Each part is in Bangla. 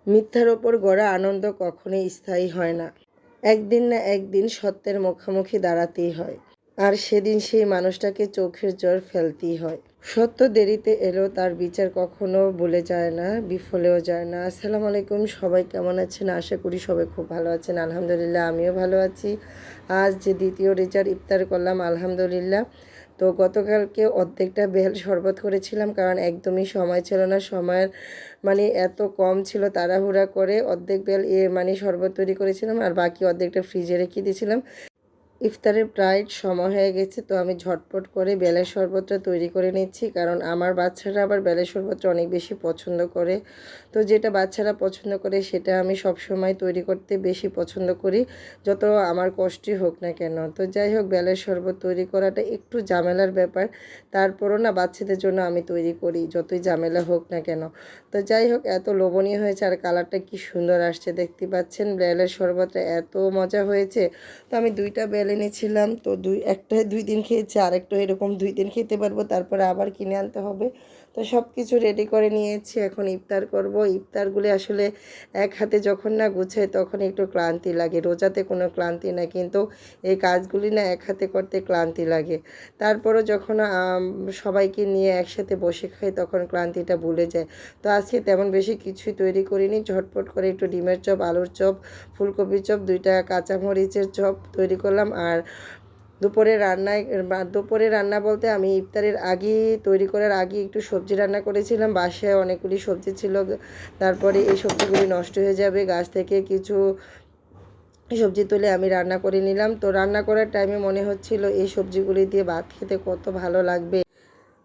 মিথ্যার ওপর গড়া আনন্দ কখনোই স্থায়ী হয় না। একদিন না একদিন সত্যের মুখোমুখি দাঁড়াতেই হয়। আর সেদিন সেই মানুষটাকে চোখের জল ফেলতেই হয়। সত্য দেরিতে এলেও তার বিচার কখনো ভুলে যায় না, বিফলেও যায় না। আসসালামু আলাইকুম, সবাই কেমন আছেন? আশা করি সবাই খুব ভালো আছেন। আলহামদুলিল্লাহ আমিও ভালো আছি। আজ যে দ্বিতীয় রোজার ইফতার করলাম আলহামদুলিল্লাহ। তো গতকালকে অর্ধেকটা বেল শরবত করেছিলাম, কারণ একদমই সময় ছিল না। সময়ের এত কম ছিল, তাড়াহুড়া করে অর্ধেক বেল শরবত তৈরি করেছিলাম, আর বাকি অর্ধেকটা ফ্রিজে রেখে দিয়েছিলাম। ইফতারের প্রায় সময় হয়ে গেছে, তো আমি ঝটপট করে বেলের শরবতটা তৈরি করে নিচ্ছি, কারণ আমার বাচ্চারা আবার বেলের শরবতটা অনেক বেশি পছন্দ করে। তো যেটা বাচ্চারা পছন্দ করে সেটা আমি সব সময় তৈরি করতে বেশি পছন্দ করি, যত আমার কষ্টই হোক না কেন। তো যাই হোক, বেলের শরবত তৈরি করাটা একটু ঝামেলার ব্যাপার, তারপরও না বাচ্চাদের জন্য আমি তৈরি করি, যতই ঝামেলা হোক না কেন। তো যাই হোক, এত লোভনীয় হয়েছে, আর কালারটা কি সুন্দর আসছে দেখতে পাচ্ছেন। বেলের শরবতটা এত মজা হয়েছে। তো আমি দুইটা বেল এনেছিলাম, তো একটা 2 দিন খেয়েছি, আরেকটা এরকম 2 দিন খেতে পারবো, তারপরে আবার কিনে আনতে হবে। তো সব কিছু রেডি করে নিয়েছি, এখন ইফতার করব। ইফতারগুলি আসলে এক হাতে যখন না গুছাই তখন একটু ক্লান্তি লাগে। রোজাতে কোনো ক্লান্তি না, কিন্তু এই কাজগুলি না এক হাতে করতে ক্লান্তি লাগে। তারপরও যখন সবাইকে নিয়ে একসাথে বসে খাই তখন ক্লান্তিটা ভুলে যায়। তো আজকে তেমন বেশি কিছুই তৈরি করিনি, ঝটপট করে একটু ডিমের চপ, আলুর চপ, ফুলকপির চপ, 2টা কাঁচামরিচের চপ তৈরি করলাম। আর দুপুরে রান্না বলতে আমি ইফতারের আগেই তৈরি করার আগে একটু সবজি রান্না করেছিলাম। বাসায় অনেকগুলি সবজি ছিল, তারপরে এই সবজিগুলি নষ্ট হয়ে যাবে, গাছ থেকে কিছু সবজি তুলে আমি রান্না করে নিলাম। তো রান্না করার টাইমে মনে হচ্ছিল এই সবজিগুলি দিয়ে ভাত খেতে কত ভালো লাগবে।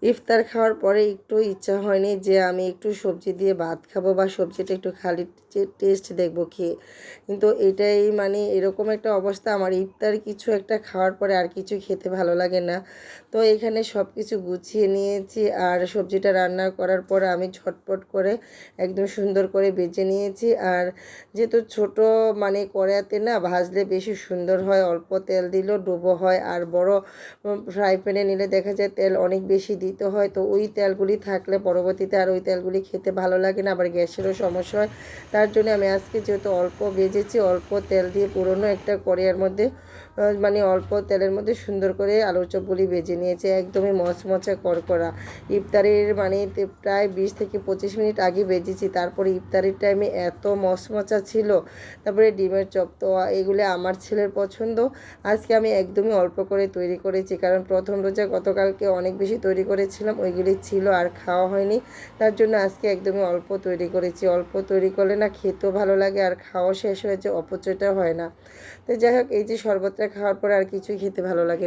ইফতার খাওয়ার পরে একটু ইচ্ছা হয়নি যে আমি একটু সবজি দিয়ে ভাত খাবো, বা সবজিটা একটু খালি টেস্ট দেখবো খেয়ে। কিন্তু এটাই এরকম একটা অবস্থা, আমার ইফতার কিছু একটা খাওয়ার পরে আর কিছু খেতে ভালো লাগে না। তো এখানে সব কিছু গুছিয়ে নিয়েছি, আর সবজিটা রান্না করার পরে আমি ঝটপট করে একদম সুন্দর করে ভেজে নিয়েছি। আর যেহেতু ছোট কড়াইতে না ভাজলে বেশি সুন্দর হয়, অল্প তেল দিলেও ডুবো হয়। আর বড় ফ্রাই প্যানে নিলে দেখা যায় তেল অনেক বেশি দিতে হয়, তো ওই তেলগুলি থাকলে পরবর্তীতে আর ওই তেলগুলি খেতে ভালো লাগে না, আবার গ্যাসেরও সমস্যা হয়। তার জন্য আমি আজকে যেহেতু অল্প ভেজেছি, অল্প তেল দিয়ে পুরনো একটা কড়াইয়ের মধ্যে অল্প তেলের মধ্যে সুন্দর করে আলুর চপগুলি ভেজে নিয়েছি, একদমই মচমচা করকরা। ইফতারের প্রায় 20 থেকে 25 মিনিট আগে ভেজেছি, তারপরে ইফতারের টাইমে এত মচমচা ছিল। তারপরে ডিমের চপ, তো এগুলো আমার ছেলের পছন্দ। আজকে আমি একদমই অল্প করে তৈরি করেছি, কারণ প্রথম রোজা গতকালকে অনেক বেশি তৈরি করেছিলাম, ওইগুলি ছিল আর খাওয়া হয়নি। তার জন্য আজকে একদমই অল্প তৈরি করেছি। অল্প তৈরি করলে না খেতেও ভালো লাগে, আর খাওয়া শেষ হয়েছে, অপচয়টা হয় না। তো যাই হোক, এই যে শরবতটা খাওয়ার পরে আর কিছুই খেতে ভালো লাগে।